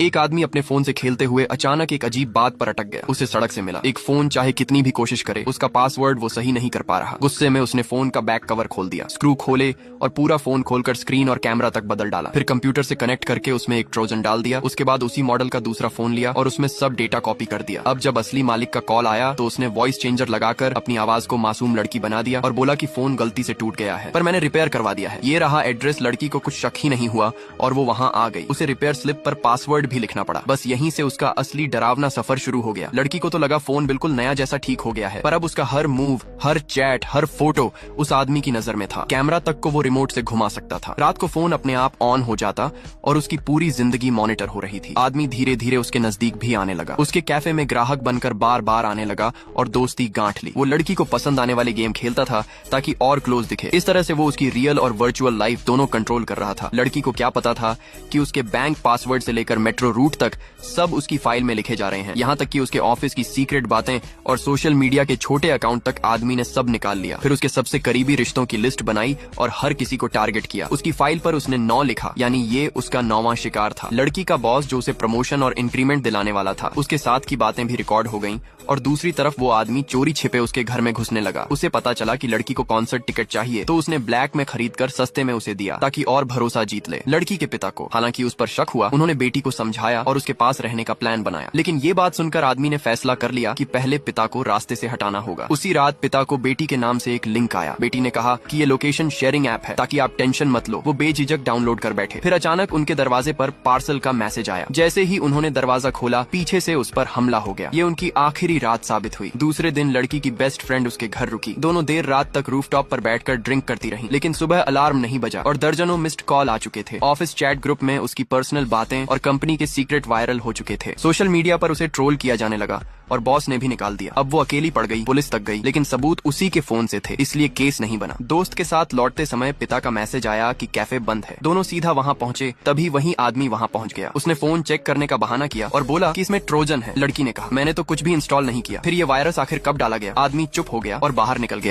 एक आदमी अपने फोन से खेलते हुए अचानक एक अजीब बात पर अटक गया। उसे सड़क से मिला एक फोन, चाहे कितनी भी कोशिश करे उसका पासवर्ड वो सही नहीं कर पा रहा। गुस्से में उसने फोन का बैक कवर खोल दिया, स्क्रू खोले और पूरा फोन खोलकर स्क्रीन और कैमरा तक बदल डाला। फिर कंप्यूटर से कनेक्ट करके उसमें एक ट्रोजन डाल दिया। उसके बाद उसी मॉडल का दूसरा फोन लिया और उसमें सब डेटा कॉपी कर दिया। अब जब असली मालिक का कॉल आया तो उसने वॉइस चेंजर लगाकर अपनी आवाज को मासूम लड़की बना दिया और बोला कि फोन गलती से टूट गया है, पर मैंने रिपेयर करवा दिया है। ये रहा एड्रेस। लड़की को कुछ शक ही नहीं हुआ और वो वहाँ आ गई। उसे रिपेयर स्लिप पर पासवर्ड भी लिखना पड़ा। बस यहीं से उसका असली डरावना सफर शुरू हो गया। लड़की को तो लगा फोन बिल्कुल नया जैसा ठीक हो गया है, पर अब उसका हर मूव, हर चैट, हर फोटो उस आदमी की नजर में था। कैमरा तक को वो रिमोट से घुमा सकता था। रात को फोन अपने आप ऑन हो जाता और उसकी पूरी जिंदगी मॉनिटर हो रही थी। आदमी धीरे धीरे उसके नजदीक भी आने लगा। उसके कैफे में ग्राहक बनकर बार बार आने लगा और दोस्ती गांठ ली। वो लड़की को पसंद आने वाले गेम खेलता था ताकि और क्लोज दिखे। इस तरह से वो उसकी रियल और वर्चुअल लाइफ दोनों कंट्रोल कर रहा था। लड़की को क्या पता था कि उसके बैंक पासवर्ड से लेकर मेट्रो रूट तक सब उसकी फाइल में लिखे जा रहे हैं। यहाँ तक कि उसके ऑफिस की सीक्रेट बातें और सोशल मीडिया के छोटे अकाउंट तक आदमी ने सब निकाल लिया। फिर उसके सबसे करीबी रिश्तों की लिस्ट बनाई और हर किसी को टारगेट किया। उसकी फाइल पर उसने 9 लिखा, यानी ये उसका 9वां शिकार था। लड़की का बॉस जो उसे प्रमोशन और इंक्रीमेंट दिलाने वाला था, उसके साथ की बातें भी रिकॉर्ड हो गईं और दूसरी तरफ वो आदमी चोरी छिपे उसके घर में घुसने लगा। उसे पता चला कि लड़की को कॉन्सर्ट टिकट चाहिए तो उसने ब्लैक में खरीदकर सस्ते में उसे दिया ताकि और भरोसा जीत ले। लड़की के पिता को हालांकि उस पर शक हुआ। उन्होंने बेटी को समझाया और उसके पास रहने का प्लान बनाया, लेकिन ये बात सुनकर आदमी ने फैसला कर लिया कि पहले पिता को रास्ते से हटाना होगा। उसी रात पिता को बेटी के नाम से एक लिंक आया। बेटी ने कहा कि ये लोकेशन शेयरिंग ऐप है ताकि आप टेंशन मत लो। वो बेझिझक डाउनलोड कर बैठे। फिर अचानक उनके दरवाजे पर पार्सल का मैसेज आया। जैसे ही उन्होंने दरवाजा खोला, पीछे से उस पर हमला हो गया। ये उनकी आखिरी रात साबित हुई। दूसरे दिन लड़की की बेस्ट फ्रेंड उसके घर रुकी। दोनों देर रात तक रूफटॉप पर बैठकर ड्रिंक करती रहीं, लेकिन सुबह अलार्म नहीं बजा और दर्जनों मिस्ड कॉल आ चुके थे। ऑफिस चैट ग्रुप में उसकी पर्सनल बातें और कंपनी के सीक्रेट वायरल हो चुके थे। सोशल मीडिया पर उसे ट्रोल किया जाने लगा और बॉस ने भी निकाल दिया। अब वो अकेली पड़ गई। पुलिस तक गई, लेकिन सबूत उसी के फोन से थे, इसलिए केस नहीं बना। दोस्त के साथ लौटते समय पिता का मैसेज आया कि कैफे बंद है। दोनों सीधा वहाँ पहुँचे। तभी वही आदमी वहाँ पहुँच गया। उसने फोन चेक करने का बहाना किया और बोला कि इसमें ट्रोजन है। लड़की ने कहा, मैंने तो कुछ भी इंस्टॉल नहीं किया। फिर ये वायरस आखिर कब डाला गया? आदमी चुप हो गया और बाहर निकल गया।